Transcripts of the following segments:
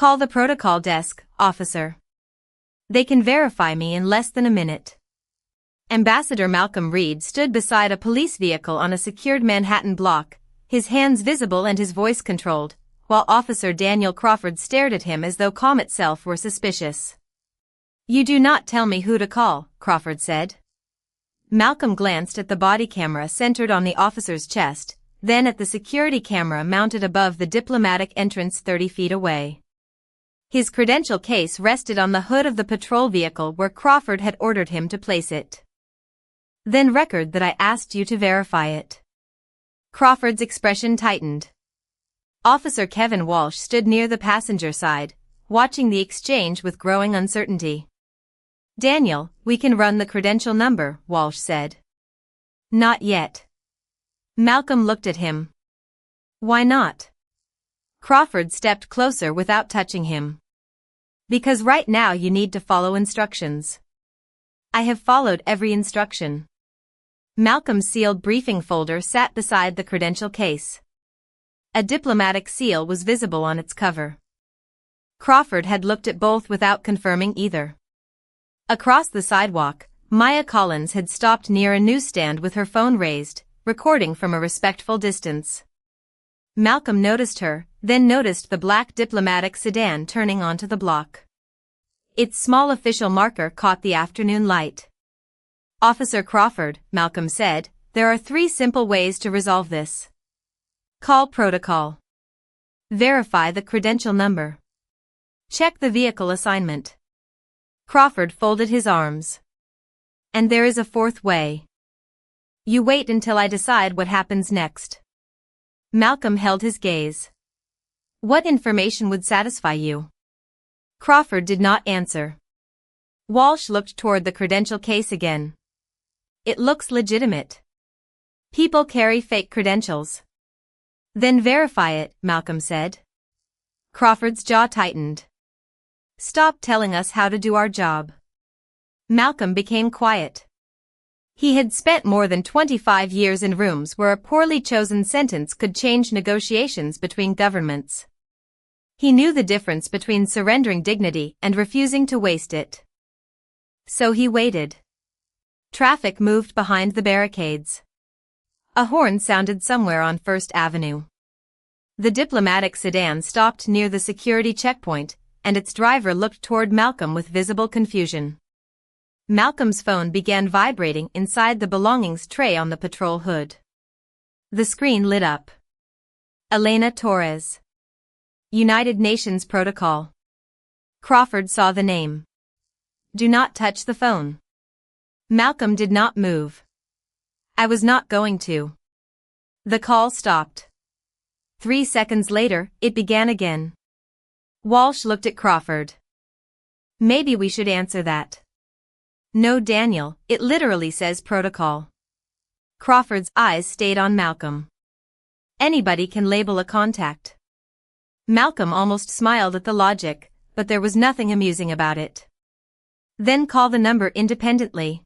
Call the protocol desk, officer. They can verify me in less than a minute. Ambassador Malcolm Reed stood beside a police vehicle on a secured Manhattan block, his hands visible and his voice controlled, while Officer Daniel Crawford stared at him as though calm itself were suspicious. "You do not tell me who to call," Crawford said. Malcolm glanced at the body camera centered on the officer's chest, then at the security camera mounted above the diplomatic entrance 30 feet away. His credential case rested on the hood of the patrol vehicle where Crawford had ordered him to place it. "Then record that I asked you to verify it." Crawford's expression tightened. Officer Kevin Walsh stood near the passenger side, watching the exchange with growing uncertainty. "Daniel, we can run the credential number," Walsh said. "Not yet." Malcolm looked at him. "Why not?" Crawford stepped closer without touching him. "Because right now you need to follow instructions." "I have followed every instruction." Malcolm's sealed briefing folder sat beside the credential case. A diplomatic seal was visible on its cover. Crawford had looked at both without confirming either. Across the sidewalk, Maya Collins had stopped near a newsstand with her phone raised, recording from a respectful distance. Malcolm noticed her, then noticed the black diplomatic sedan turning onto the block. Its small official marker caught the afternoon light. "Officer Crawford," Malcolm said, "there are 3 simple ways to resolve this. Call protocol. Verify the credential number. Check the vehicle assignment." Crawford folded his arms. "And there is a 4th way. You wait until I decide what happens next." Malcolm held his gaze. "What information would satisfy you?" Crawford did not answer. Walsh looked toward the credential case again. "It looks legitimate. People carry fake credentials." "Then verify it," Malcolm said. Crawford's jaw tightened. "Stop telling us how to do our job." Malcolm became quiet. He had spent more than 25 years in rooms where a poorly chosen sentence could change negotiations between governments. He knew the difference between surrendering dignity and refusing to waste it. So he waited. Traffic moved behind the barricades. A horn sounded somewhere on First Avenue. The diplomatic sedan stopped near the security checkpoint, and its driver looked toward Malcolm with visible confusion. Malcolm's phone began vibrating inside the belongings tray on the patrol hood. The screen lit up. Elena Torres. United Nations Protocol. Crawford saw the name. "Do not touch the phone." Malcolm did not move. "I was not going to." The call stopped. 3 seconds later, it began again. Walsh looked at Crawford. "Maybe we should answer that." "No, Daniel, it literally says protocol." Crawford's eyes stayed on Malcolm. "Anybody can label a contact." Malcolm almost smiled at the logic, but there was nothing amusing about it. "Then call the number independently."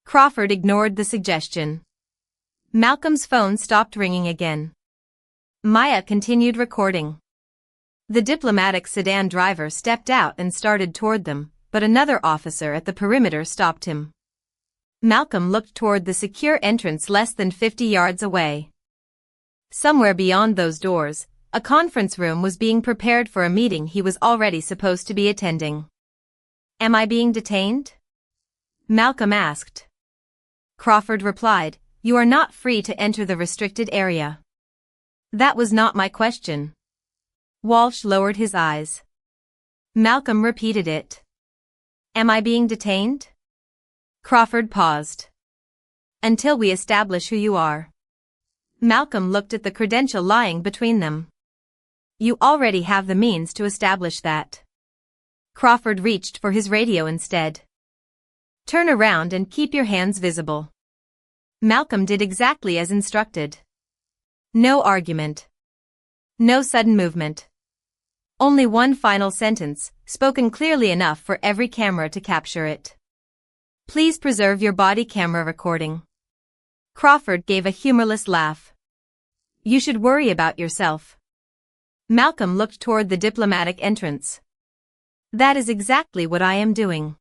Crawford ignored the suggestion. Malcolm's phone stopped ringing again. Maya continued recording. The diplomatic sedan driver stepped out and started toward them, but another officer at the perimeter stopped him. Malcolm looked toward the secure entrance less than 50 yards away. Somewhere beyond those doors, a conference room was being prepared for a meeting he was already supposed to be attending. "Am I being detained?" Malcolm asked. Crawford replied, "You are not free to enter the restricted area." "That was not my question." Walsh lowered his eyes. Malcolm repeated it. "Am I being detained?" Crawford paused. "Until we establish who you are." Malcolm looked at the credential lying between them. "You already have the means to establish that." Crawford reached for his radio instead. "Turn around and keep your hands visible." Malcolm did exactly as instructed. No argument. No sudden movement. Only one final sentence, spoken clearly enough for every camera to capture it. "Please preserve your body camera recording." Crawford gave a humorless laugh. "You should worry about yourself." Malcolm looked toward the diplomatic entrance. That is exactly what I am doing.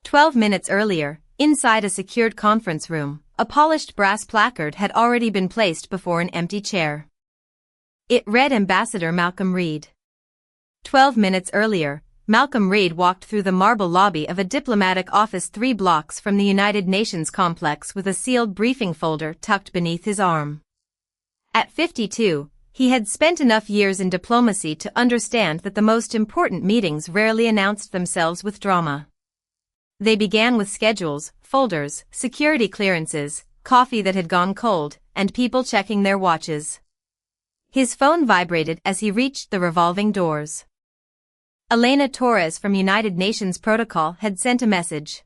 12 minutes earlier, inside a secured conference room, a polished brass placard had already been placed before an empty chair. It read Ambassador Malcolm Reed. 12 minutes earlier, Malcolm Reed walked through the marble lobby of a diplomatic office 3 blocks from the United Nations complex with a sealed briefing folder tucked beneath his arm. At 52, he had spent enough years in diplomacy to understand that the most important meetings rarely announced themselves with drama. They began with schedules, folders, security clearances, coffee that had gone cold, and people checking their watches. His phone vibrated as he reached the revolving doors. Elena Torres from United Nations Protocol had sent a message.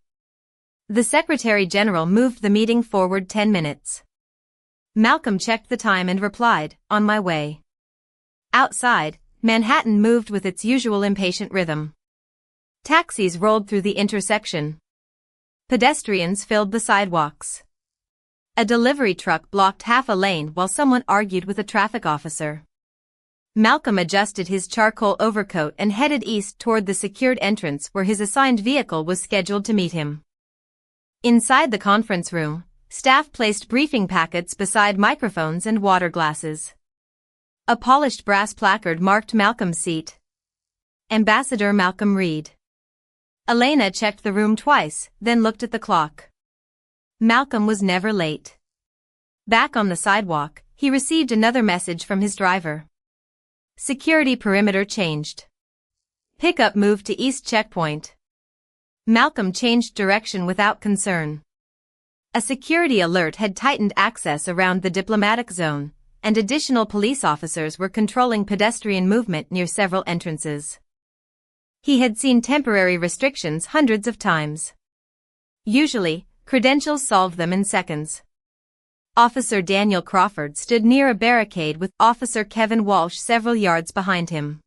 The Secretary General moved the meeting forward 10 minutes. Malcolm checked the time and replied, "On my way." Outside, Manhattan moved with its usual impatient rhythm. Taxis rolled through the intersection. Pedestrians filled the sidewalks. A delivery truck blocked half a lane while someone argued with a traffic officer. Malcolm adjusted his charcoal overcoat and headed east toward the secured entrance where his assigned vehicle was scheduled to meet him. Inside the conference room, staff placed briefing packets beside microphones and water glasses. A polished brass placard marked Malcolm's seat. Ambassador Malcolm Reed. Elena checked the room twice, then looked at the clock. Malcolm was never late. Back on the sidewalk, he received another message from his driver. Security perimeter changed. Pickup moved to East Checkpoint. Malcolm changed direction without concern. A security alert had tightened access around the diplomatic zone, and additional police officers were controlling pedestrian movement near several entrances. He had seen temporary restrictions hundreds of times. Usually, credentials solved them in seconds. Officer Daniel Crawford stood near a barricade with Officer Kevin Walsh several yards behind him.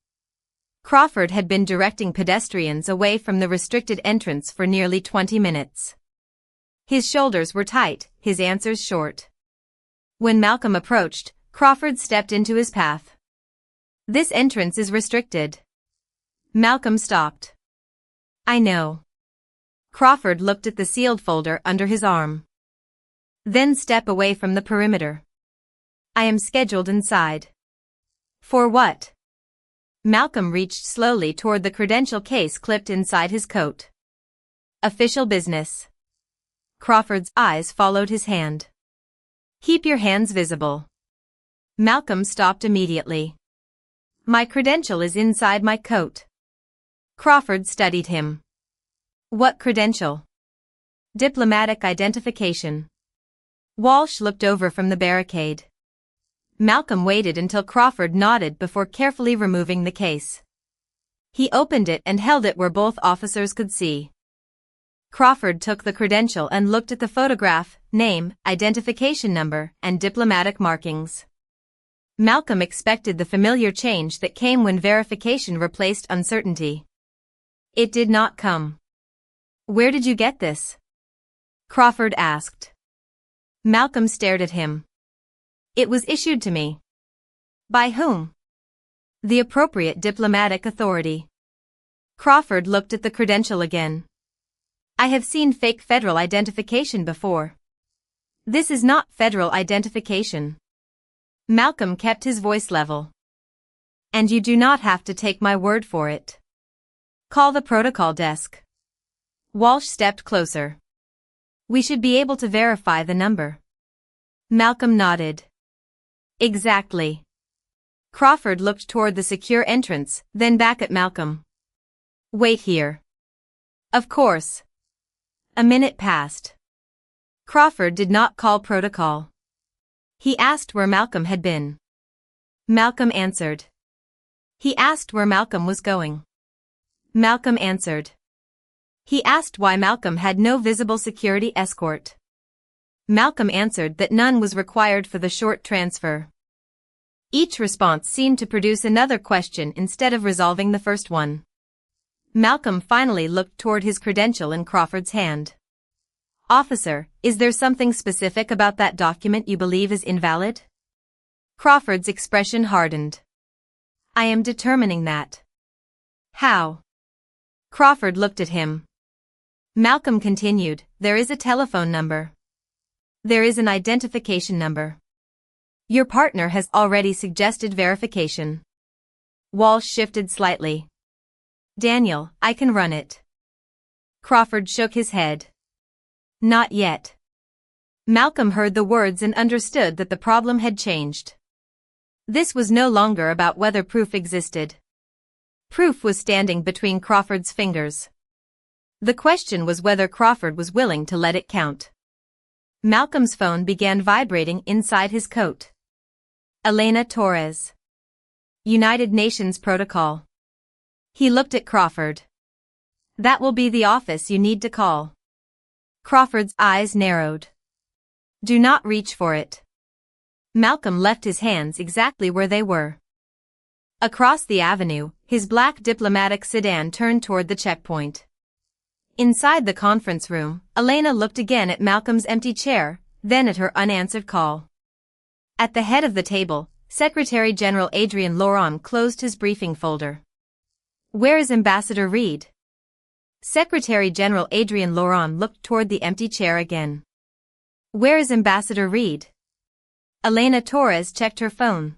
Crawford had been directing pedestrians away from the restricted entrance for nearly 20 minutes. His shoulders were tight, his answers short. When Malcolm approached, Crawford stepped into his path. "This entrance is restricted." Malcolm stopped. "I know." Crawford looked at the sealed folder under his arm. "Then step away from the perimeter." "I am scheduled inside." "For what?" Malcolm reached slowly toward the credential case clipped inside his coat. "Official business." Crawford's eyes followed his hand. "Keep your hands visible." Malcolm stopped immediately. "My credential is inside my coat." Crawford studied him. "What credential?" "Diplomatic identification." Walsh looked over from the barricade. Malcolm waited until Crawford nodded before carefully removing the case. He opened it and held it where both officers could see. Crawford took the credential and looked at the photograph, name, identification number, and diplomatic markings. Malcolm expected the familiar change that came when verification replaced uncertainty. It did not come. "Where did you get this?" Crawford asked. Malcolm stared at him. "It was issued to me." "By whom?" "The appropriate diplomatic authority." Crawford looked at the credential again. "I have seen fake federal identification before. This is not federal identification." Malcolm kept his voice level. "And you do not have to take my word for it. Call the protocol desk." Walsh stepped closer. "We should be able to verify the number." Malcolm nodded. "Exactly." Crawford looked toward the secure entrance, then back at Malcolm. "Wait here." "Of course." A minute passed. Crawford did not call protocol. He asked where Malcolm had been. Malcolm answered. He asked where Malcolm was going. Malcolm answered. He asked why Malcolm had no visible security escort. Malcolm answered that none was required for the short transfer. Each response seemed to produce another question instead of resolving the first one. Malcolm finally looked toward his credential in Crawford's hand. "Officer, is there something specific about that document you believe is invalid?" Crawford's expression hardened. I am determining that. How? Crawford looked at him. Malcolm continued, there is a telephone number. There is an identification number. Your partner has already suggested verification. Walsh shifted slightly. Daniel, I can run it. Crawford shook his head. Not yet. Malcolm heard the words and understood that the problem had changed. This was no longer about whether proof existed. Proof was standing between Crawford's fingers. The question was whether Crawford was willing to let it count. Malcolm's phone began vibrating inside his coat. Elena Torres. United Nations Protocol. He looked at Crawford. That will be the office you need to call. Crawford's eyes narrowed. Do not reach for it. Malcolm left his hands exactly where they were. Across the avenue, his black diplomatic sedan turned toward the checkpoint. Inside the conference room, Elena looked again at Malcolm's empty chair, then at her unanswered call. At the head of the table, Secretary General Adrian Laurent closed his briefing folder. Where is Ambassador Reed? Secretary General Adrian Laurent looked toward the empty chair again. Where is Ambassador Reed? Elena Torres checked her phone.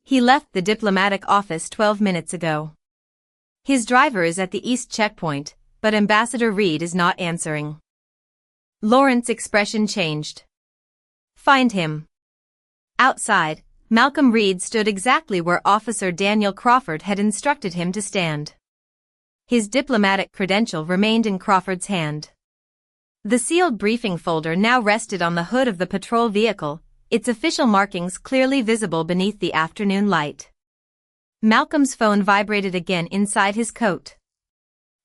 He left the diplomatic office 12 minutes ago. His driver is at the east checkpoint, but Ambassador Reed is not answering. Laurent's expression changed. Find him. Outside, Malcolm Reed stood exactly where Officer Daniel Crawford had instructed him to stand. His diplomatic credential remained in Crawford's hand. The sealed briefing folder now rested on the hood of the patrol vehicle, its official markings clearly visible beneath the afternoon light. Malcolm's phone vibrated again inside his coat.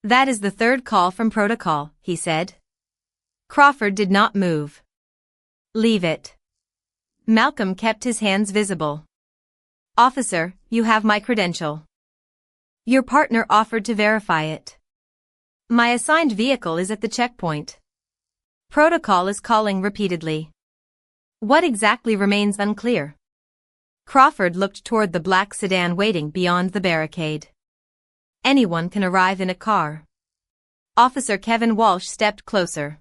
That is the third call from protocol, he said. Crawford did not move. Leave it. Malcolm kept his hands visible. Officer, you have my credential. Your partner offered to verify it. My assigned vehicle is at the checkpoint. Protocol is calling repeatedly. What exactly remains unclear? Crawford looked toward the black sedan waiting beyond the barricade. Anyone can arrive in a car. Officer Kevin Walsh stepped closer.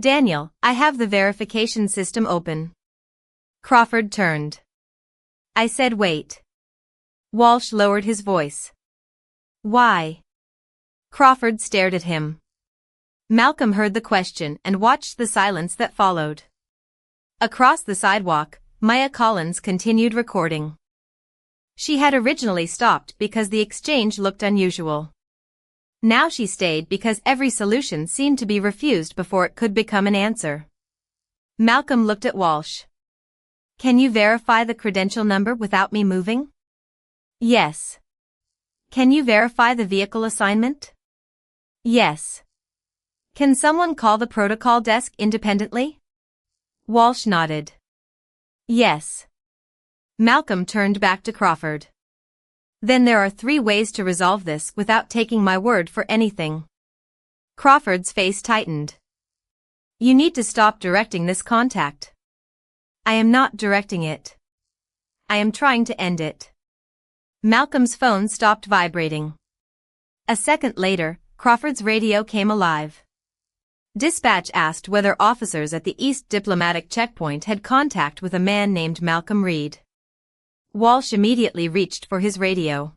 Daniel, I have the verification system open. Crawford turned. I said wait. Walsh lowered his voice. Why? Crawford stared at him. Malcolm heard the question and watched the silence that followed. Across the sidewalk, Maya Collins continued recording. She had originally stopped because the exchange looked unusual. Now she stayed because every solution seemed to be refused before it could become an answer. Malcolm looked at Walsh. Can you verify the credential number without me moving? Yes. Can you verify the vehicle assignment? Yes. Can someone call the protocol desk independently? Walsh nodded. Yes. Malcolm turned back to Crawford. Then there are 3 ways to resolve this without taking my word for anything. Crawford's face tightened. You need to stop directing this contact. I am not directing it. I am trying to end it. Malcolm's phone stopped vibrating. A second later, Crawford's radio came alive. Dispatch asked whether officers at the East Diplomatic Checkpoint had contact with a man named Malcolm Reed. Walsh immediately reached for his radio.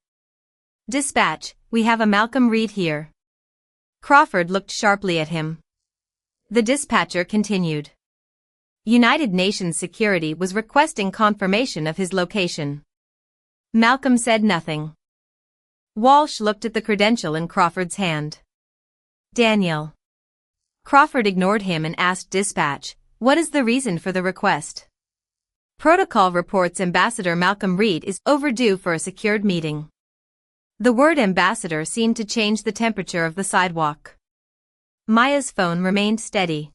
Dispatch, we have a Malcolm Reed here. Crawford looked sharply at him. The dispatcher continued. United Nations Security was requesting confirmation of his location. Malcolm said nothing. Walsh looked at the credential in Crawford's hand. Daniel. Crawford ignored him and asked dispatch, what is the reason for the request? Protocol reports Ambassador Malcolm Reed is overdue for a secured meeting. The word ambassador seemed to change the temperature of the sidewalk. Maya's phone remained steady.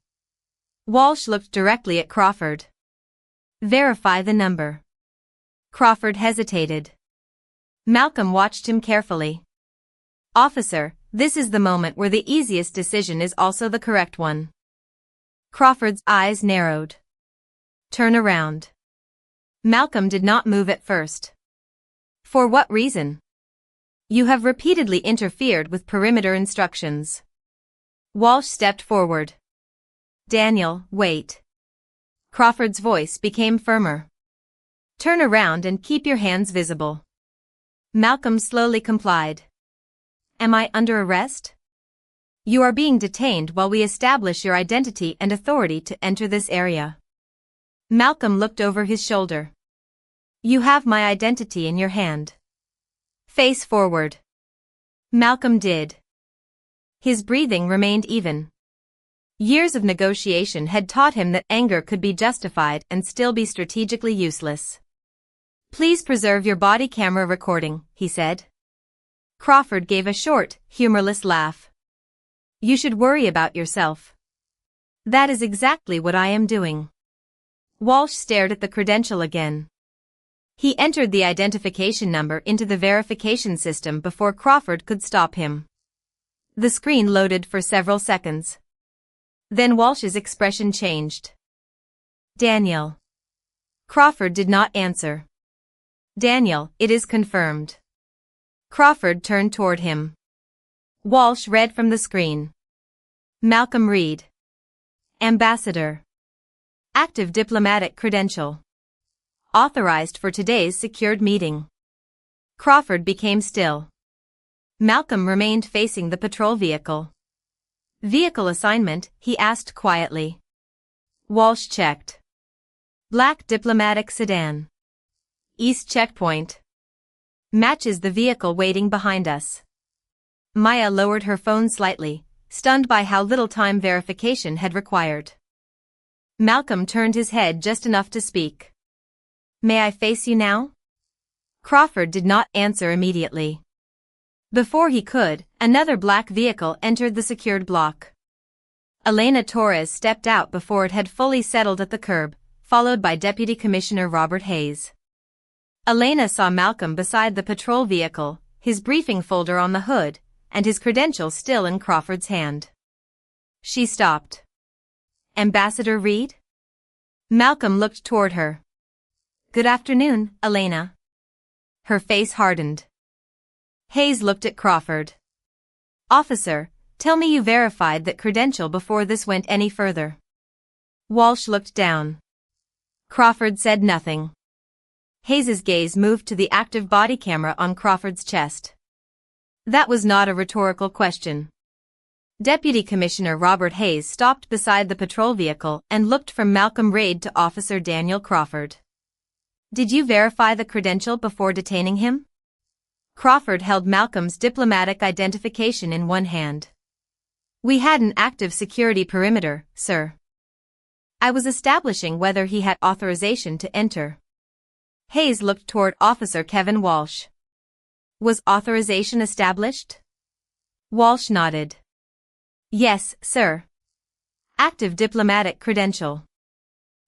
Walsh looked directly at Crawford. Verify the number. Crawford hesitated. Malcolm watched him carefully. Officer, this is the moment where the easiest decision is also the correct one. Crawford's eyes narrowed. Turn around. Malcolm did not move at first. For what reason? You have repeatedly interfered with perimeter instructions. Walsh stepped forward. Daniel, wait. Crawford's voice became firmer. Turn around and keep your hands visible. Malcolm slowly complied. Am I under arrest? You are being detained while we establish your identity and authority to enter this area. Malcolm looked over his shoulder. You have my identity in your hand. Face forward. Malcolm did. His breathing remained even. Years of negotiation had taught him that anger could be justified and still be strategically useless. Please preserve your body camera recording, he said. Crawford gave a short, humorless laugh. You should worry about yourself. That is exactly what I am doing. Walsh stared at the credential again. He entered the identification number into the verification system before Crawford could stop him. The screen loaded for several seconds. Then Walsh's expression changed. Daniel. Crawford did not answer. Daniel, it is confirmed. Crawford turned toward him. Walsh read from the screen. Malcolm Reed. Ambassador. Active diplomatic credential. Authorized for today's secured meeting. Crawford became still. Malcolm remained facing the patrol vehicle. Vehicle assignment, he asked quietly. Walsh checked. Black diplomatic sedan. East checkpoint. Matches the vehicle waiting behind us. Maya lowered her phone slightly, stunned by how little time verification had required. Malcolm turned his head just enough to speak. May I face you now? Crawford did not answer immediately. Before he could, another black vehicle entered the secured block. Elena Torres stepped out before it had fully settled at the curb, followed by Deputy Commissioner Robert Hayes. Elena saw Malcolm beside the patrol vehicle, his briefing folder on the hood, and his credentials still in Crawford's hand. She stopped. Ambassador Reed? Malcolm looked toward her. Good afternoon, Elena. Her face hardened. Hayes looked at Crawford. Officer, tell me you verified that credential before this went any further. Walsh looked down. Crawford said nothing. Hayes's gaze moved to the active body camera on Crawford's chest. That was not a rhetorical question. Deputy Commissioner Robert Hayes stopped beside the patrol vehicle and looked from Malcolm Reed to Officer Daniel Crawford. Did you verify the credential before detaining him? Crawford held Malcolm's diplomatic identification in one hand. We had an active security perimeter, sir. I was establishing whether he had authorization to enter. Hayes looked toward Officer Kevin Walsh. Was authorization established? Walsh nodded. Yes, sir. Active diplomatic credential.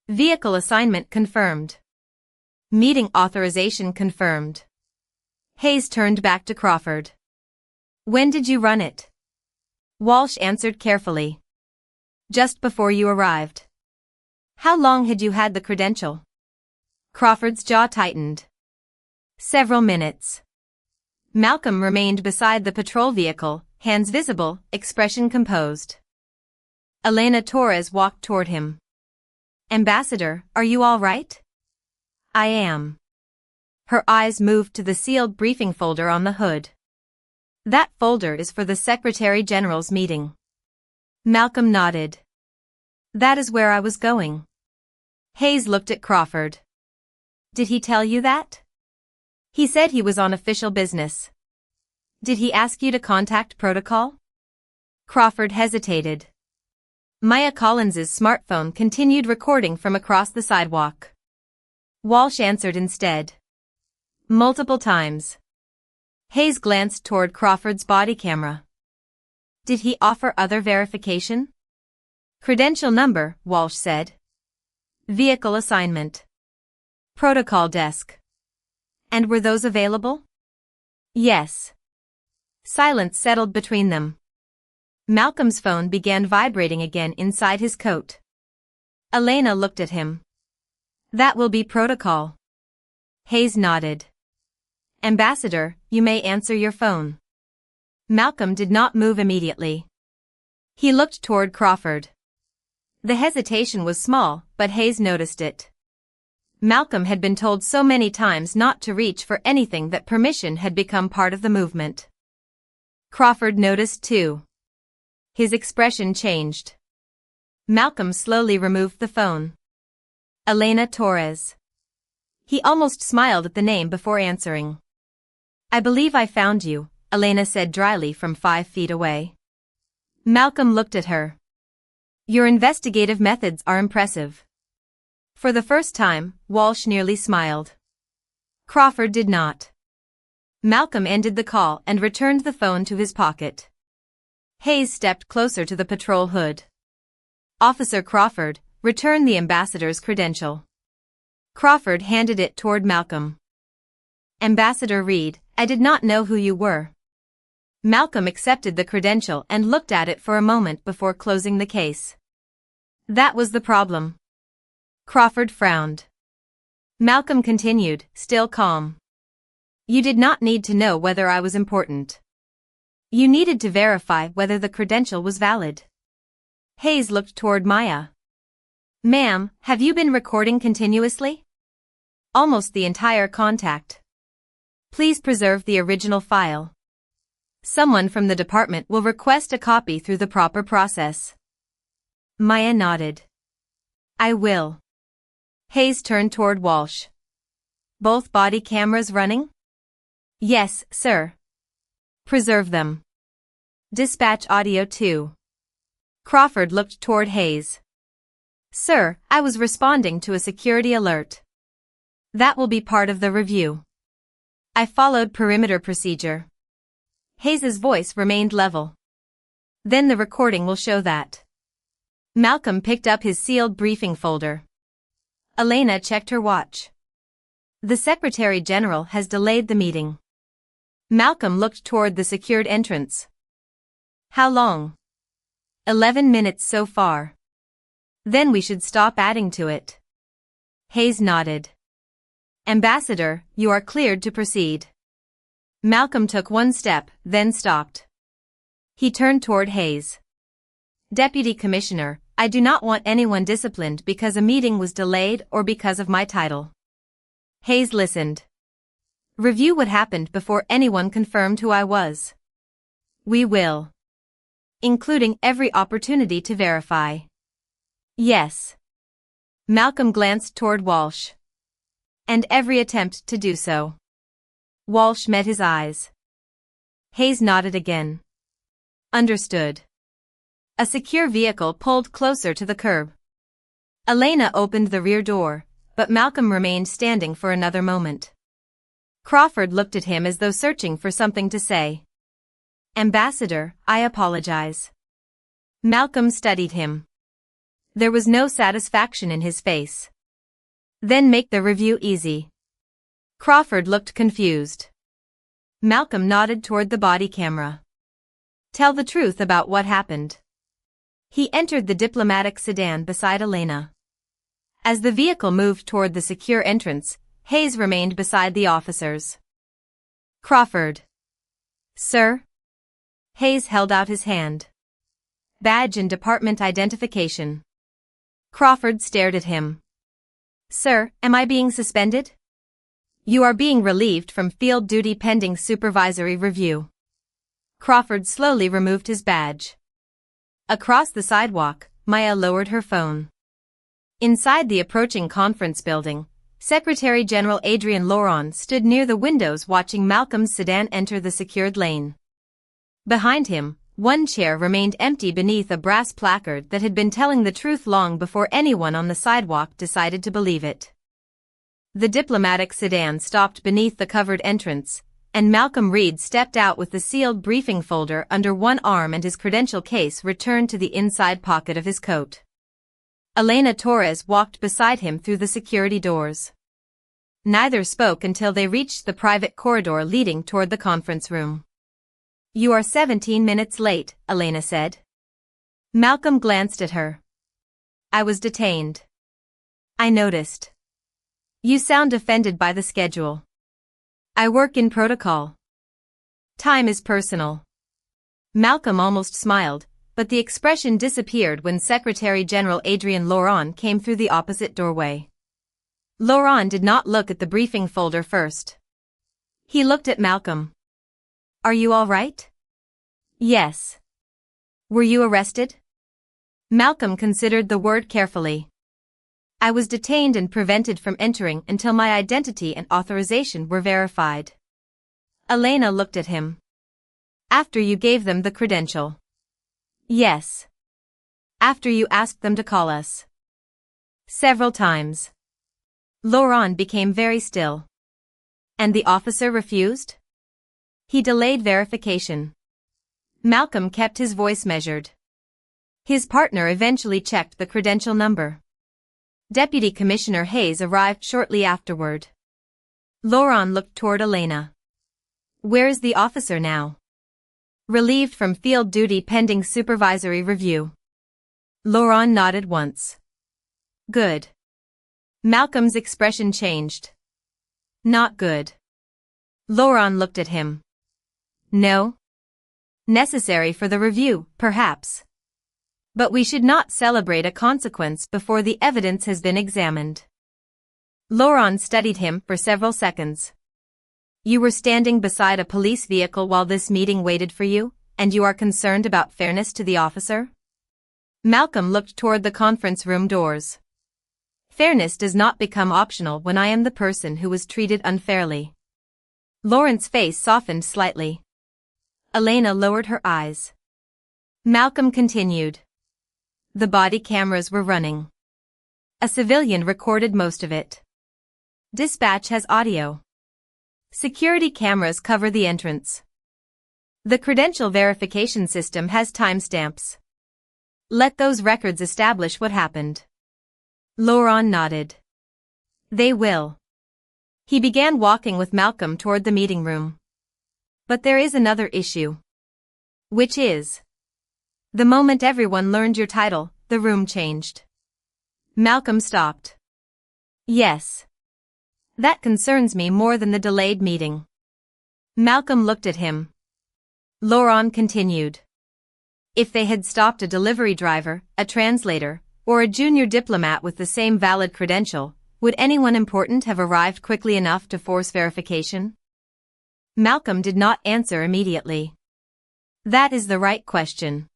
Vehicle assignment confirmed. Meeting authorization confirmed. Hayes turned back to Crawford. When did you run it? Walsh answered carefully. Just before you arrived. How long had you had the credential? Crawford's jaw tightened. Several minutes. Malcolm remained beside the patrol vehicle, hands visible, expression composed. Elena Torres walked toward him. Ambassador, are you all right? I am. Her eyes moved to the sealed briefing folder on the hood. That folder is for the Secretary General's meeting. Malcolm nodded. That is where I was going. Hayes looked at Crawford. Did he tell you that? He said he was on official business. Did he ask you to contact protocol? Crawford hesitated. Maya Collins's smartphone continued recording from across the sidewalk. Walsh answered instead. Multiple times. Hayes glanced toward Crawford's body camera. Did he offer other verification? Credential number, Walsh said. Vehicle assignment. Protocol desk. And were those available? Yes. Silence settled between them. Malcolm's phone began vibrating again inside his coat. Elena looked at him. That will be protocol. Hayes nodded. Ambassador, you may answer your phone. Malcolm did not move immediately. He looked toward Crawford. The hesitation was small, but Hayes noticed it. Malcolm had been told so many times not to reach for anything that permission had become part of the movement. Crawford noticed too. His expression changed. Malcolm slowly removed the phone. Elena Torres. He almost smiled at the name before answering. I believe I found you, Elena said dryly from 5 feet away. Malcolm looked at her. Your investigative methods are impressive. For the first time, Walsh nearly smiled. Crawford did not. Malcolm ended the call and returned the phone to his pocket. Hayes stepped closer to the patrol hood. Officer Crawford, return the ambassador's credential. Crawford handed it toward Malcolm. Ambassador Reed, I did not know who you were. Malcolm accepted the credential and looked at it for a moment before closing the case. That was the problem. Crawford frowned. Malcolm continued, still calm. You did not need to know whether I was important. You needed to verify whether the credential was valid. Hayes looked toward Maya. Ma'am, have you been recording continuously? Almost the entire contact. Please preserve the original file. Someone from the department will request a copy through the proper process. Maya nodded. I will. Hayes turned toward Walsh. Both body cameras running? Yes, sir. Preserve them. Dispatch audio too. Crawford looked toward Hayes. Sir, I was responding to a security alert. That will be part of the review. I followed perimeter procedure. Hayes's voice remained level. Then the recording will show that. Malcolm picked up his sealed briefing folder. Elena checked her watch. The Secretary General has delayed the meeting. Malcolm looked toward the secured entrance. How long? 11 minutes so far. Then we should stop adding to it. Hayes nodded. Ambassador, you are cleared to proceed. Malcolm took one step, then stopped. He turned toward Hayes. Deputy Commissioner, I do not want anyone disciplined because a meeting was delayed or because of my title. Hayes listened. Review what happened before anyone confirmed who I was. We will. Including every opportunity to verify. Yes. Malcolm glanced toward Walsh. And every attempt to do so. Walsh met his eyes. Hayes nodded again. Understood. A secure vehicle pulled closer to the curb. Elena opened the rear door, but Malcolm remained standing for another moment. Crawford looked at him as though searching for something to say. Ambassador, I apologize. Malcolm studied him. There was no satisfaction in his face. Then make the review easy. Crawford looked confused. Malcolm nodded toward the body camera. Tell the truth about what happened. He entered the diplomatic sedan beside Elena. As the vehicle moved toward the secure entrance, Hayes remained beside the officers. Crawford. Sir? Hayes held out his hand. Badge and department identification. Crawford stared at him. Sir, am I being suspended? You are being relieved from field duty pending supervisory review. Crawford slowly removed his badge. Across the sidewalk, Maya lowered her phone. Inside the approaching conference building, Secretary General Adrian Laurent stood near the windows watching Malcolm's sedan enter the secured lane. Behind him, one chair remained empty beneath a brass placard that had been telling the truth long before anyone on the sidewalk decided to believe it. The diplomatic sedan stopped beneath the covered entrance, and Malcolm Reed stepped out with the sealed briefing folder under one arm and his credential case returned to the inside pocket of his coat. Elena Torres walked beside him through the security doors. Neither spoke until they reached the private corridor leading toward the conference room. You are 17 minutes late, Elena said. Malcolm glanced at her. I was detained. I noticed. You sound offended by the schedule. I work in protocol. Time is personal. Malcolm almost smiled, but the expression disappeared when Secretary General Adrian Laurent came through the opposite doorway. Laurent did not look at the briefing folder first. He looked at Malcolm. Are you all right? Yes. Were you arrested? Malcolm considered the word carefully. I was detained and prevented from entering until my identity and authorization were verified. Elena looked at him. After you gave them the credential? Yes. After you asked them to call us? Several times. Laurent became very still. And the officer refused? He delayed verification. Malcolm kept his voice measured. His partner eventually checked the credential number. Deputy Commissioner Hayes arrived shortly afterward. Laurent looked toward Elena. Where is the officer now? Relieved from field duty pending supervisory review. Laurent nodded once. Good. Malcolm's expression changed. Not good. Laurent looked at him. No. Necessary for the review, perhaps. But we should not celebrate a consequence before the evidence has been examined. Laurent studied him for several seconds. You were standing beside a police vehicle while this meeting waited for you, and you are concerned about fairness to the officer? Malcolm looked toward the conference room doors. Fairness does not become optional when I am the person who was treated unfairly. Laurent's face softened slightly. Elena lowered her eyes. Malcolm continued. The body cameras were running. A civilian recorded most of it. Dispatch has audio. Security cameras cover the entrance. The credential verification system has timestamps. Let those records establish what happened. Laurent nodded. They will. He began walking with Malcolm toward the meeting room. But there is another issue. Which is? The moment everyone learned your title, the room changed. Malcolm stopped. Yes. That concerns me more than the delayed meeting. Malcolm looked at him. Laurent continued. If they had stopped a delivery driver, a translator, or a junior diplomat with the same valid credential, would anyone important have arrived quickly enough to force verification? Malcolm did not answer immediately. That is the right question.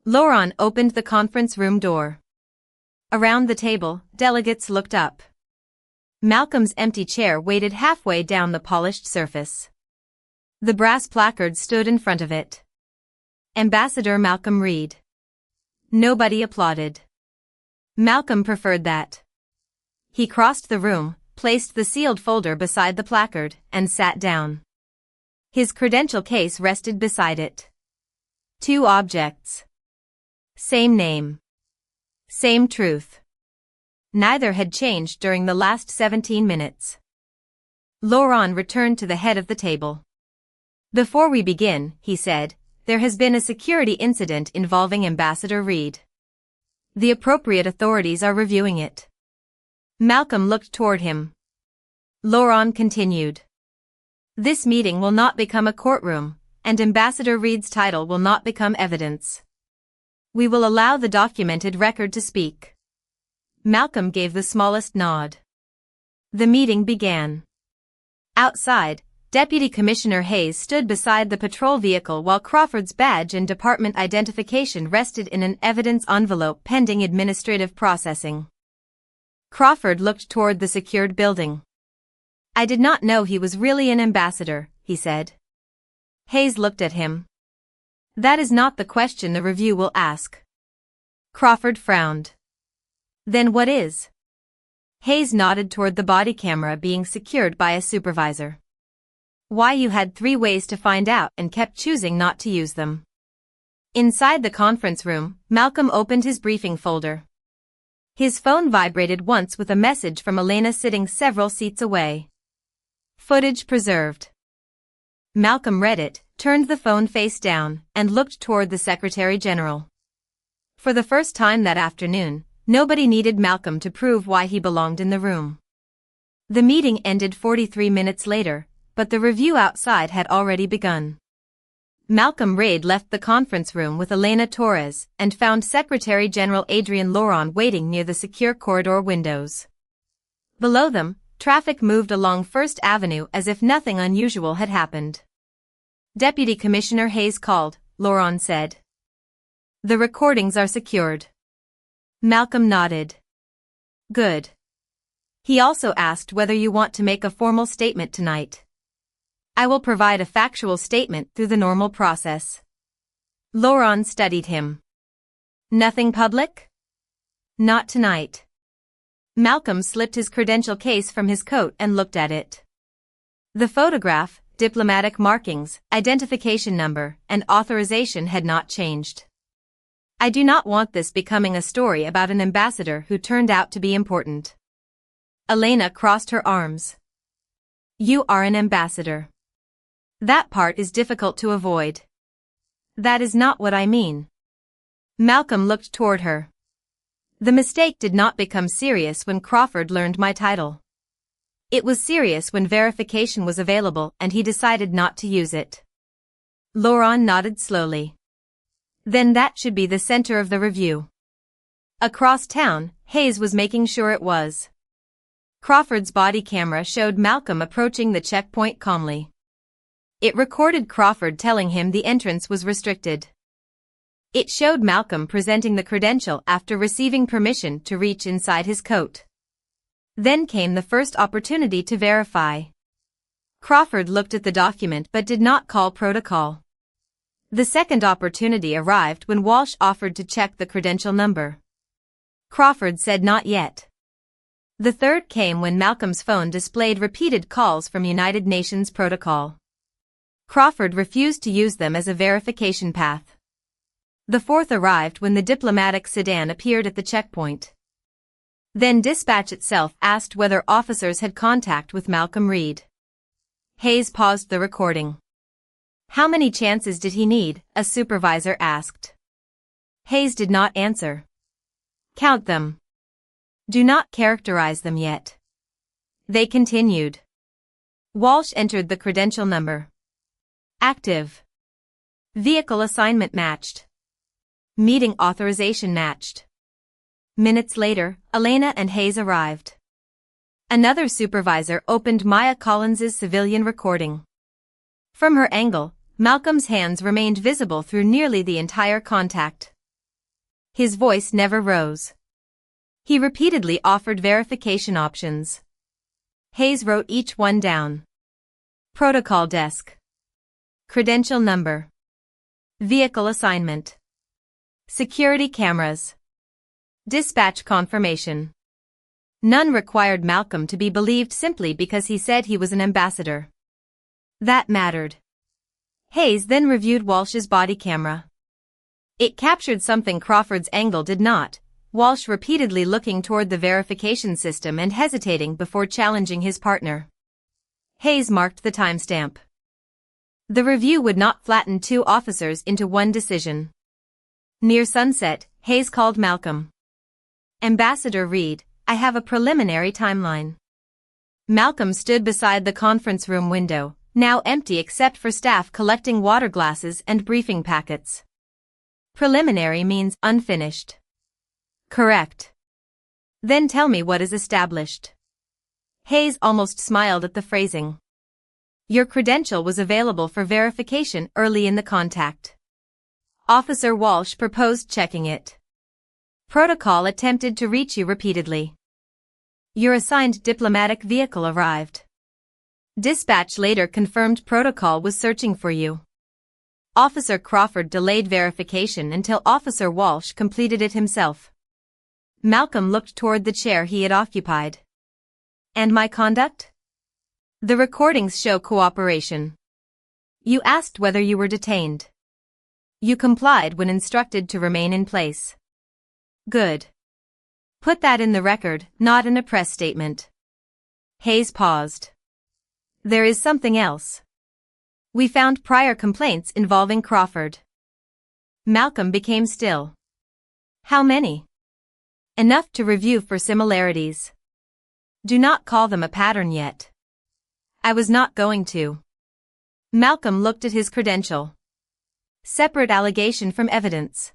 Laurent opened the conference room door. Around the table, delegates looked up. Malcolm's empty chair waited halfway down the polished surface. The brass placard stood in front of it. Ambassador Malcolm Reed. Nobody applauded. Malcolm preferred that. He crossed the room, placed the sealed folder beside the placard, and sat down. His credential case rested beside it. 2 objects. Same name. Same truth. Neither had changed during the last 17 minutes. Laurent returned to the head of the table. Before we begin, he said, there has been a security incident involving Ambassador Reed. The appropriate authorities are reviewing it. Malcolm looked toward him. Laurent continued. This meeting will not become a courtroom, and Ambassador Reed's title will not become evidence. We will allow the documented record to speak. Malcolm gave the smallest nod. The meeting began. Outside, Deputy Commissioner Hayes stood beside the patrol vehicle while Crawford's badge and department identification rested in an evidence envelope pending administrative processing. Crawford looked toward the secured building. I did not know he was really an ambassador, he said. Hayes looked at him. That is not the question the review will ask. Crawford frowned. Then what is? Hayes nodded toward the body camera being secured by a supervisor. Why you had 3 ways to find out and kept choosing not to use them. Inside the conference room, Malcolm opened his briefing folder. His phone vibrated once with a message from Elena sitting several seats away. Footage preserved. Malcolm read it, turned the phone face down, and looked toward the Secretary General. For the first time that afternoon, nobody needed Malcolm to prove why he belonged in the room. The meeting ended 43 minutes later, but the review outside had already begun. Malcolm Reid left the conference room with Elena Torres and found Secretary General Adrian Laurent waiting near the secure corridor windows. Below them, traffic moved along First Avenue as if nothing unusual had happened. Deputy Commissioner Hayes called, Laurent said. The recordings are secured. Malcolm nodded. Good. He also asked whether you want to make a formal statement tonight. I will provide a factual statement through the normal process. Laurent studied him. Nothing public? Not tonight. Malcolm slipped his credential case from his coat and looked at it. The photograph, diplomatic markings, identification number, and authorization had not changed. I do not want this becoming a story about an ambassador who turned out to be important. Elena crossed her arms. You are an ambassador. That part is difficult to avoid. That is not what I mean. Malcolm looked toward her. The mistake did not become serious when Crawford learned my title. It was serious when verification was available and he decided not to use it. Laurent nodded slowly. Then that should be the center of the review. Across town, Hayes was making sure it was. Crawford's body camera showed Malcolm approaching the checkpoint calmly. It recorded Crawford telling him the entrance was restricted. It showed Malcolm presenting the credential after receiving permission to reach inside his coat. Then came the first opportunity to verify. Crawford looked at the document but did not call protocol. The second opportunity arrived when Walsh offered to check the credential number. Crawford said not yet. The third came when Malcolm's phone displayed repeated calls from United Nations protocol. Crawford refused to use them as a verification path. The fourth arrived when the diplomatic sedan appeared at the checkpoint. Then dispatch itself asked whether officers had contact with Malcolm Reid. Hayes paused the recording. How many chances did he need? A supervisor asked. Hayes did not answer. Count them. Do not characterize them yet. They continued. Walsh entered the credential number. Active. Vehicle assignment matched. Meeting authorization matched. Minutes later, Elena and Hayes arrived. Another supervisor opened Maya Collins's civilian recording. From her angle, Malcolm's hands remained visible through nearly the entire contact. His voice never rose. He repeatedly offered verification options. Hayes wrote each one down. Protocol desk. Credential number. Vehicle assignment. Security cameras. Dispatch confirmation. None required Malcolm to be believed simply because he said he was an ambassador. That mattered. Hayes then reviewed Walsh's body camera. It captured something Crawford's angle did not, Walsh repeatedly looking toward the verification system and hesitating before challenging his partner. Hayes marked the timestamp. The review would not flatten two officers into one decision. Near sunset, Hayes called Malcolm. Ambassador Reid, I have a preliminary timeline. Malcolm stood beside the conference room window, now empty except for staff collecting water glasses and briefing packets. Preliminary means unfinished. Correct. Then tell me what is established. Hayes almost smiled at the phrasing. Your credential was available for verification early in the contact. Officer Walsh proposed checking it. Protocol attempted to reach you repeatedly. Your assigned diplomatic vehicle arrived. Dispatch later confirmed protocol was searching for you. Officer Crawford delayed verification until Officer Walsh completed it himself. Malcolm looked toward the chair he had occupied. And my conduct? The recordings show cooperation. You asked whether you were detained. You complied when instructed to remain in place. Good. Put that in the record, not in a press statement. Hayes paused. There is something else. We found prior complaints involving Crawford. Malcolm became still. How many? Enough to review for similarities. Do not call them a pattern yet. I was not going to. Malcolm looked at his credential. Separate allegation from evidence.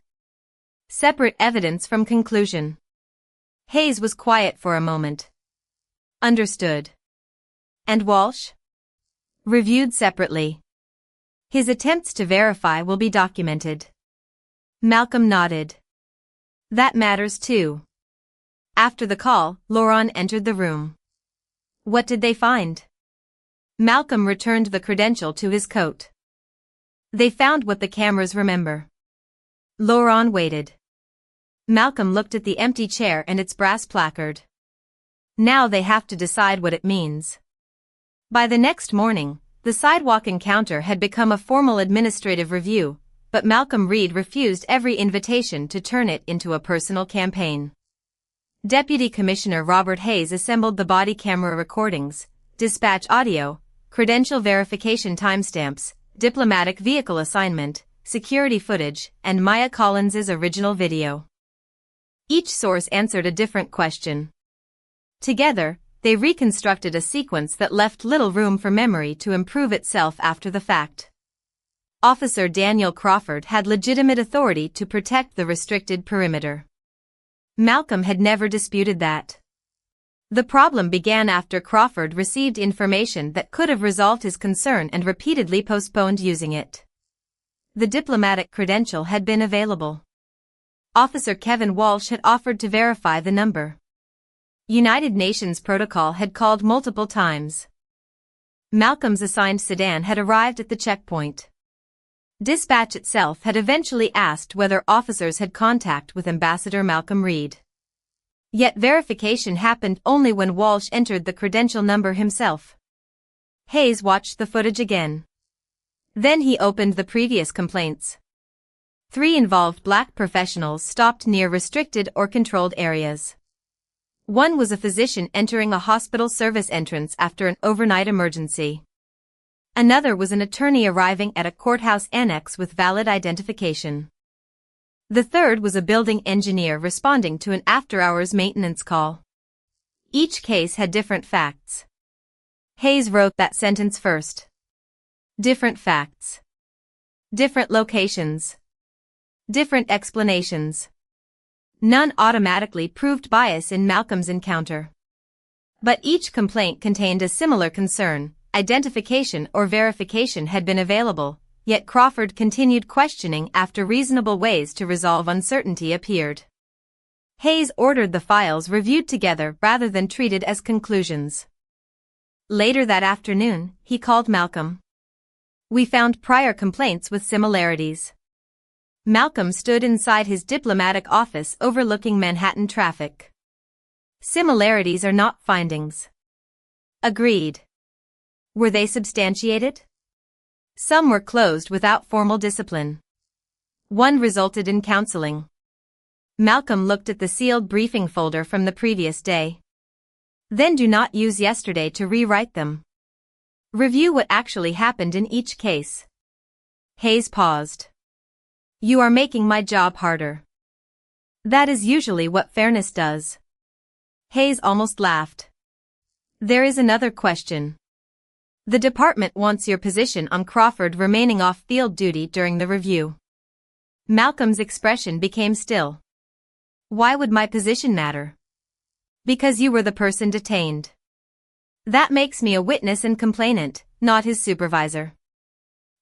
Separate evidence from conclusion. Hayes was quiet for a moment. Understood. And Walsh? Reviewed separately. His attempts to verify will be documented. Malcolm nodded. That matters too. After the call, Laurent entered the room. What did they find? Malcolm returned the credential to his coat. They found what the cameras remember. Laurent waited. Malcolm looked at the empty chair and its brass placard. Now they have to decide what it means. By the next morning, the sidewalk encounter had become a formal administrative review, but Malcolm Reed refused every invitation to turn it into a personal campaign. Deputy Commissioner Robert Hayes assembled the body camera recordings, dispatch audio, credential verification timestamps, diplomatic vehicle assignment, security footage, and Maya Collins's original video. Each source answered a different question. Together, they reconstructed a sequence that left little room for memory to improve itself after the fact. Officer Daniel Crawford had legitimate authority to protect the restricted perimeter. Malcolm had never disputed that. The problem began after Crawford received information that could have resolved his concern and repeatedly postponed using it. The diplomatic credential had been available. Officer Kevin Walsh had offered to verify the number. United Nations protocol had called multiple times. Malcolm's assigned sedan had arrived at the checkpoint. Dispatch itself had eventually asked whether officers had contact with Ambassador Malcolm Reed. Yet verification happened only when Walsh entered the credential number himself. Hayes watched the footage again. Then he opened the previous complaints. 3 involved black professionals stopped near restricted or controlled areas. 1 was a physician entering a hospital service entrance after an overnight emergency. Another was an attorney arriving at a courthouse annex with valid identification. The third was a building engineer responding to an after-hours maintenance call. Each case had different facts. Hayes wrote that sentence first. Different facts. Different locations. Different explanations. None automatically proved bias in Malcolm's encounter. But each complaint contained a similar concern. Identification or verification had been available, yet Crawford continued questioning after reasonable ways to resolve uncertainty appeared. Hayes ordered the files reviewed together rather than treated as conclusions. Later that afternoon, he called Malcolm. We found prior complaints with similarities. Malcolm stood inside his diplomatic office overlooking Manhattan traffic. Similarities are not findings. Agreed. Were they substantiated? Some were closed without formal discipline. 1 resulted in counseling. Malcolm looked at the sealed briefing folder from the previous day. Then do not use yesterday to rewrite them. Review what actually happened in each case. Hayes paused. You are making my job harder. That is usually what fairness does. Hayes almost laughed. There is another question. The department wants your position on Crawford remaining off field duty during the review. Malcolm's expression became still. Why would my position matter? Because you were the person detained. That makes me a witness and complainant, not his supervisor.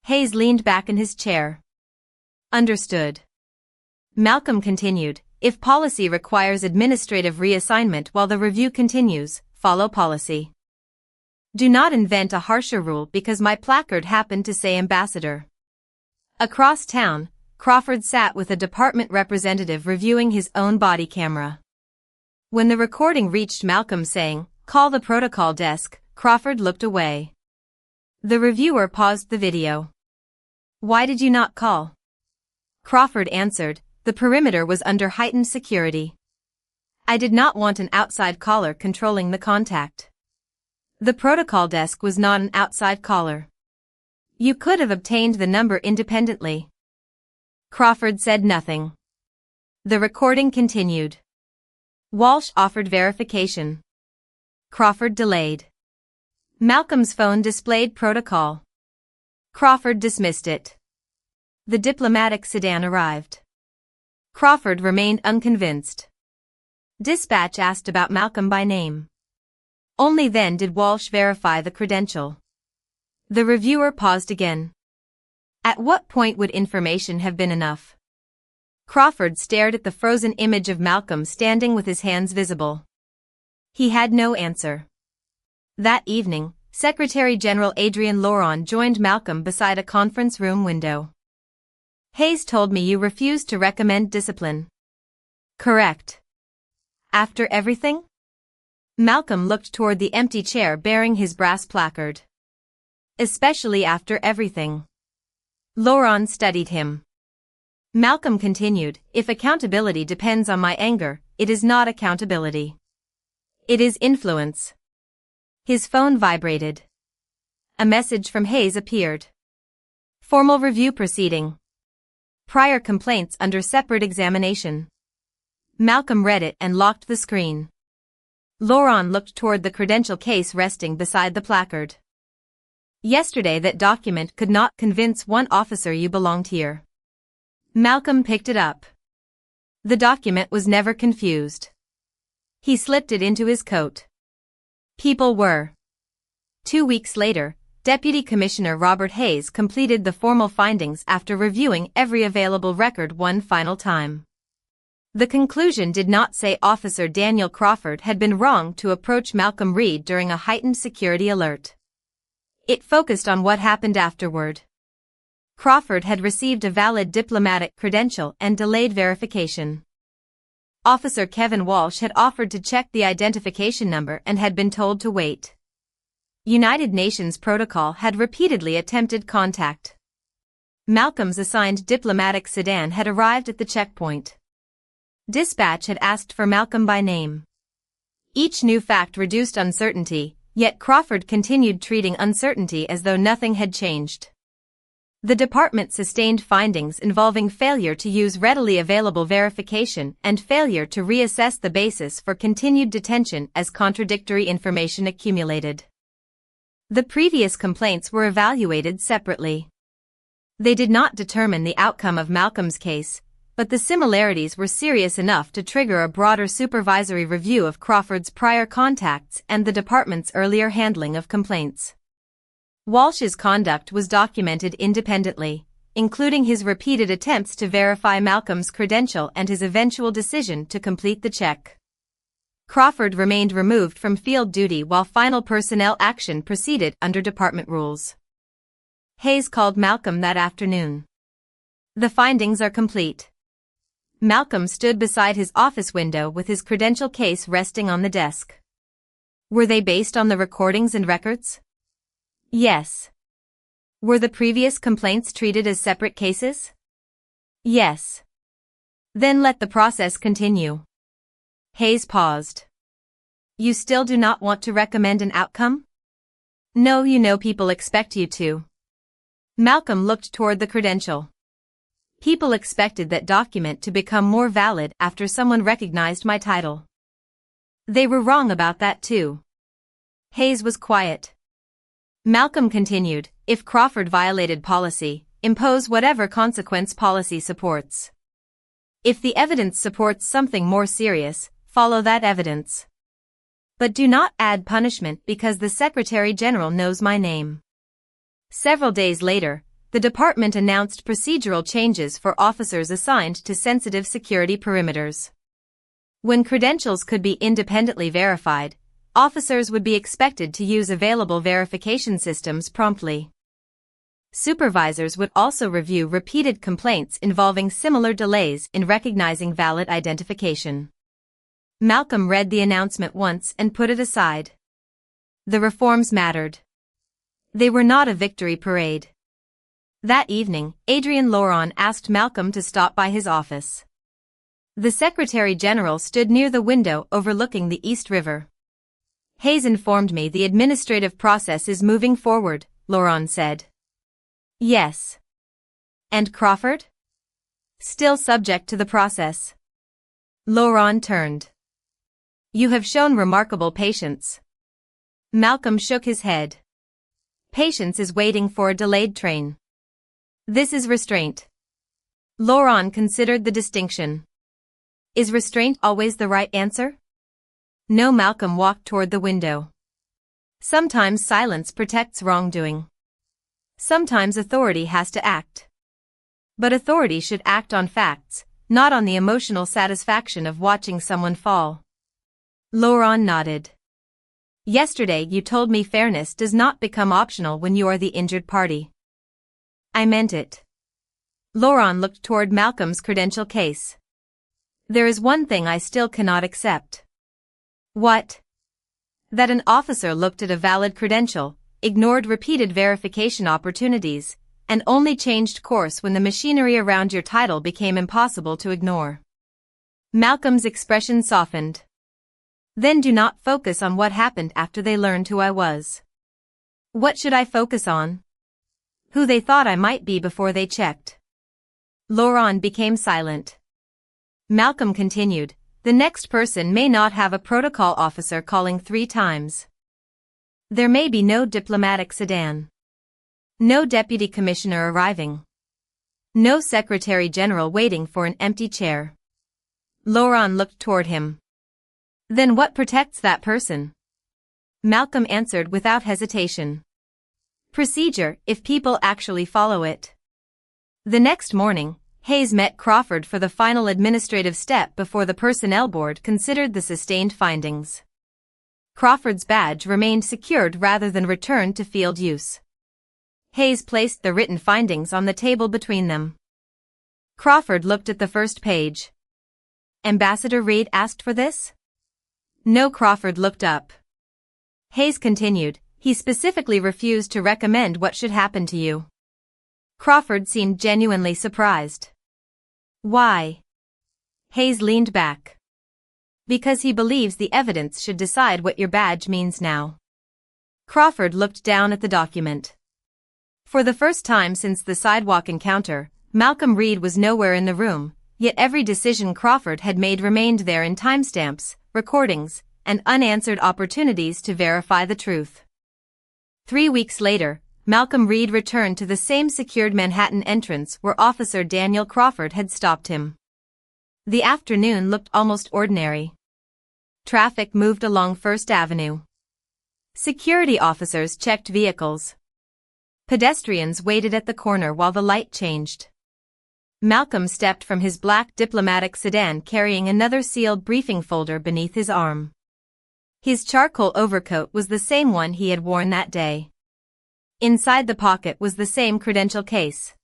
Hayes leaned back in his chair. Understood. Malcolm continued, if policy requires administrative reassignment while the review continues, follow policy. Do not invent a harsher rule because my placard happened to say ambassador. Across town, Crawford sat with a department representative reviewing his own body camera. When the recording reached Malcolm saying, call the protocol desk, Crawford looked away. The reviewer paused the video. Why did you not call? Crawford answered, the perimeter was under heightened security. I did not want an outside caller controlling the contact. The protocol desk was not an outside caller. You could have obtained the number independently. Crawford said nothing. The recording continued. Walsh offered verification. Crawford delayed. Malcolm's phone displayed protocol. Crawford dismissed it. The diplomatic sedan arrived. Crawford remained unconvinced. Dispatch asked about Malcolm by name. Only then did Walsh verify the credential. The reviewer paused again. At what point would information have been enough? Crawford stared at the frozen image of Malcolm standing with his hands visible. He had no answer. That evening, Secretary General Adrian Laurent joined Malcolm beside a conference room window. Hayes told me you refused to recommend discipline. Correct. After everything? Malcolm looked toward the empty chair bearing his brass placard. Especially after everything. Laurent studied him. Malcolm continued, if accountability depends on my anger, it is not accountability. It is influence. His phone vibrated. A message from Hayes appeared. Formal review proceeding. Prior complaints under separate examination. Malcolm read it and locked the screen. Laurent looked toward the credential case resting beside the placard. Yesterday that document could not convince one officer you belonged here. Malcolm picked it up. The document was never confused. He slipped it into his coat. People were. 2 weeks later, Deputy Commissioner Robert Hayes completed the formal findings after reviewing every available record one final time. The conclusion did not say Officer Daniel Crawford had been wrong to approach Malcolm Reed during a heightened security alert. It focused on what happened afterward. Crawford had received a valid diplomatic credential and delayed verification. Officer Kevin Walsh had offered to check the identification number and had been told to wait. United Nations protocol had repeatedly attempted contact. Malcolm's assigned diplomatic sedan had arrived at the checkpoint. Dispatch had asked for Malcolm by name. Each new fact reduced uncertainty, yet Crawford continued treating uncertainty as though nothing had changed. The department sustained findings involving failure to use readily available verification and failure to reassess the basis for continued detention as contradictory information accumulated. The previous complaints were evaluated separately. They did not determine the outcome of Malcolm's case, but the similarities were serious enough to trigger a broader supervisory review of Crawford's prior contacts and the department's earlier handling of complaints. Walsh's conduct was documented independently, including his repeated attempts to verify Malcolm's credential and his eventual decision to complete the check. Crawford remained removed from field duty while final personnel action proceeded under department rules. Hayes called Malcolm that afternoon. The findings are complete. Malcolm stood beside his office window with his credential case resting on the desk. Were they based on the recordings and records? Yes. Were the previous complaints treated as separate cases? Yes. Then let the process continue. Hayes paused. You still do not want to recommend an outcome? No, you know people expect you to. Malcolm looked toward the credential. People expected that document to become more valid after someone recognized my title. They were wrong about that too. Hayes was quiet. Malcolm continued, if Crawford violated policy, impose whatever consequence policy supports. If the evidence supports something more serious, follow that evidence. But do not add punishment because the Secretary General knows my name. Several days later, the department announced procedural changes for officers assigned to sensitive security perimeters. When credentials could be independently verified, officers would be expected to use available verification systems promptly. Supervisors would also review repeated complaints involving similar delays in recognizing valid identification. Malcolm read the announcement once and put it aside. The reforms mattered. They were not a victory parade. That evening, Adrian Laurent asked Malcolm to stop by his office. The Secretary General stood near the window overlooking the East River. Hayes informed me the administrative process is moving forward, Laurent said. Yes. And Crawford? Still subject to the process. Laurent turned. You have shown remarkable patience. Malcolm shook his head. Patience is waiting for a delayed train. This is restraint. Laurent considered the distinction. Is restraint always the right answer? No. Malcolm walked toward the window. Sometimes silence protects wrongdoing. Sometimes authority has to act. But authority should act on facts, not on the emotional satisfaction of watching someone fall. Laurent nodded. Yesterday you told me fairness does not become optional when you are the injured party. I meant it. Laurent looked toward Malcolm's credential case. There is one thing I still cannot accept. What? That an officer looked at a valid credential, ignored repeated verification opportunities, and only changed course when the machinery around your title became impossible to ignore. Malcolm's expression softened. Then do not focus on what happened after they learned who I was. What should I focus on? Who they thought I might be before they checked. Laurent became silent. Malcolm continued, the next person may not have a protocol officer calling 3 times. There may be no diplomatic sedan. No deputy commissioner arriving. No secretary general waiting for an empty chair. Laurent looked toward him. Then what protects that person? Malcolm answered without hesitation. Procedure, if people actually follow it. The next morning, Hayes met Crawford for the final administrative step before the personnel board considered the sustained findings. Crawford's badge remained secured rather than returned to field use. Hayes placed the written findings on the table between them. Crawford looked at the first page. Ambassador Reed asked for this? No. Crawford looked up. Hayes continued, he specifically refused to recommend what should happen to you. Crawford seemed genuinely surprised. Why? Hayes leaned back. Because he believes the evidence should decide what your badge means now. Crawford looked down at the document. For the first time since the sidewalk encounter, Malcolm Reed was nowhere in the room, yet every decision Crawford had made remained there in timestamps, recordings, and unanswered opportunities to verify the truth. 3 weeks later, Malcolm Reed returned to the same secured Manhattan entrance where Officer Daniel Crawford had stopped him. The afternoon looked almost ordinary. Traffic moved along First Avenue. Security officers checked vehicles. Pedestrians waited at the corner while the light changed. Malcolm stepped from his black diplomatic sedan carrying another sealed briefing folder beneath his arm. His charcoal overcoat was the same one he had worn that day. Inside the pocket was the same credential case.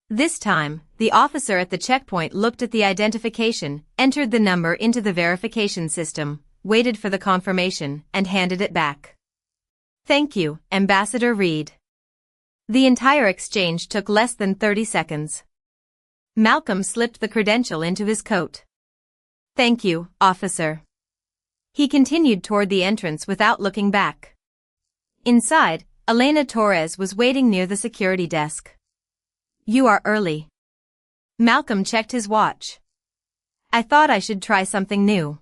This time, the officer at the checkpoint looked at the identification, entered the number into the verification system, waited for the confirmation, and handed it back. Thank you, Ambassador Reed. The entire exchange took less than 30 seconds. Malcolm slipped the credential into his coat. Thank you, officer. He continued toward the entrance without looking back. Inside, Elena Torres was waiting near the security desk. You are early. Malcolm checked his watch. I thought I should try something new.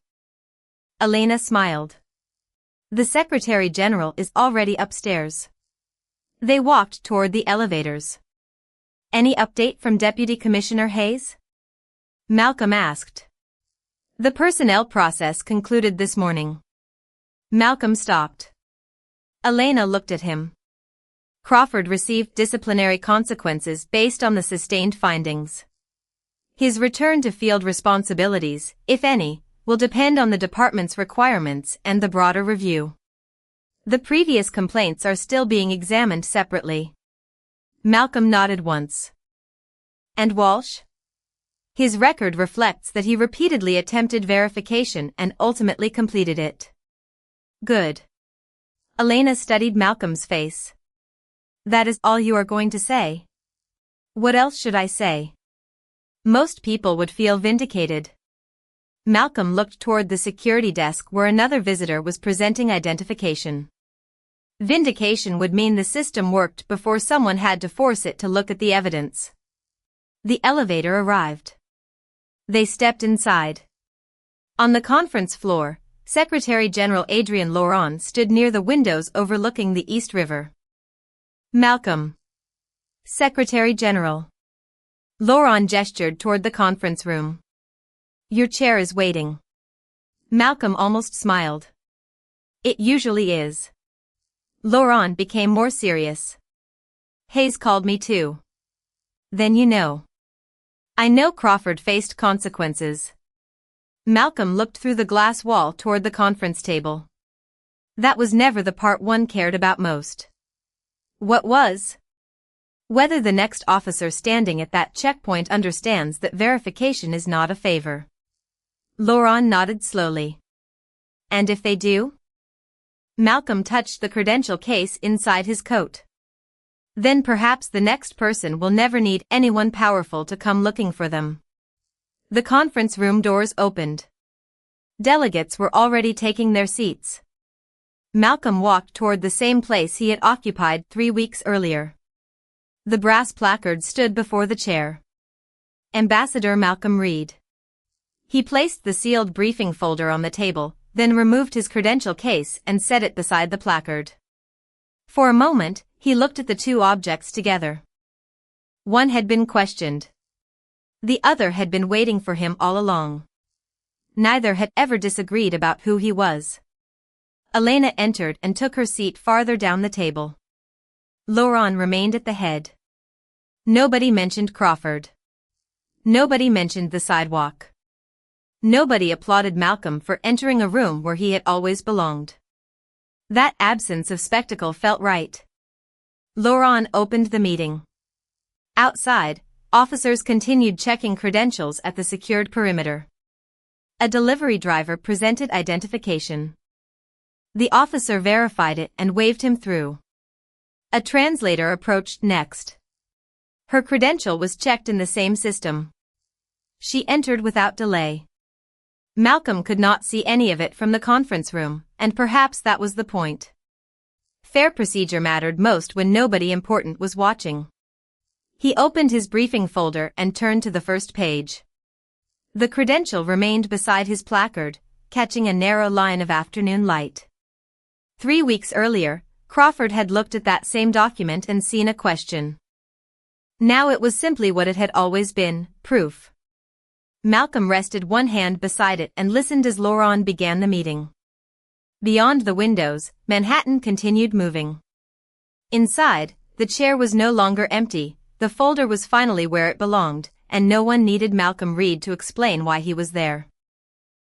Elena smiled. The Secretary General is already upstairs. They walked toward the elevators. Any update from Deputy Commissioner Hayes? Malcolm asked. The personnel process concluded this morning. Malcolm stopped. Elena looked at him. Crawford received disciplinary consequences based on the sustained findings. His return to field responsibilities, if any, will depend on the department's requirements and the broader review. The previous complaints are still being examined separately. Malcolm nodded once. And Walsh? His record reflects that he repeatedly attempted verification and ultimately completed it. Good. Elena studied Malcolm's face. That is all you are going to say? What else should I say? Most people would feel vindicated. Malcolm looked toward the security desk where another visitor was presenting identification. Vindication would mean the system worked before someone had to force it to look at the evidence. The elevator arrived. They stepped inside. On the conference floor, Secretary General Adrian Laurent stood near the windows overlooking the East River. Malcolm. Secretary General. Laurent gestured toward the conference room. Your chair is waiting. Malcolm almost smiled. It usually is. Laurent became more serious. Hayes called me too. Then you know. I know Crawford faced consequences. Malcolm looked through the glass wall toward the conference table. That was never the part one cared about most. What was? Whether the next officer standing at that checkpoint understands that verification is not a favor. Laurent nodded slowly. And if they do? Malcolm touched the credential case inside his coat. Then perhaps the next person will never need anyone powerful to come looking for them. The conference room doors opened. Delegates were already taking their seats. Malcolm walked toward the same place he had occupied 3 weeks earlier. The brass placard stood before the chair. Ambassador Malcolm Reed. He placed the sealed briefing folder on the table, then removed his credential case and set it beside the placard. For a moment, he looked at the two objects together. One had been questioned. The other had been waiting for him all along. Neither had ever disagreed about who he was. Elena entered and took her seat farther down the table. Laurent remained at the head. Nobody mentioned Crawford. Nobody mentioned the sidewalk. Nobody applauded Malcolm for entering a room where he had always belonged. That absence of spectacle felt right. Laurent opened the meeting. Outside, officers continued checking credentials at the secured perimeter. A delivery driver presented identification. The officer verified it and waved him through. A translator approached next. Her credential was checked in the same system. She entered without delay. Malcolm could not see any of it from the conference room, and perhaps that was the point. Fair procedure mattered most when nobody important was watching. He opened his briefing folder and turned to the first page. The credential remained beside his placard, catching a narrow line of afternoon light. 3 weeks earlier, Crawford had looked at that same document and seen a question. Now it was simply what it had always been, proof. Malcolm rested one hand beside it and listened as Laurent began the meeting. Beyond the windows, Manhattan continued moving. Inside, the chair was no longer empty, the folder was finally where it belonged, and no one needed Malcolm Reed to explain why he was there.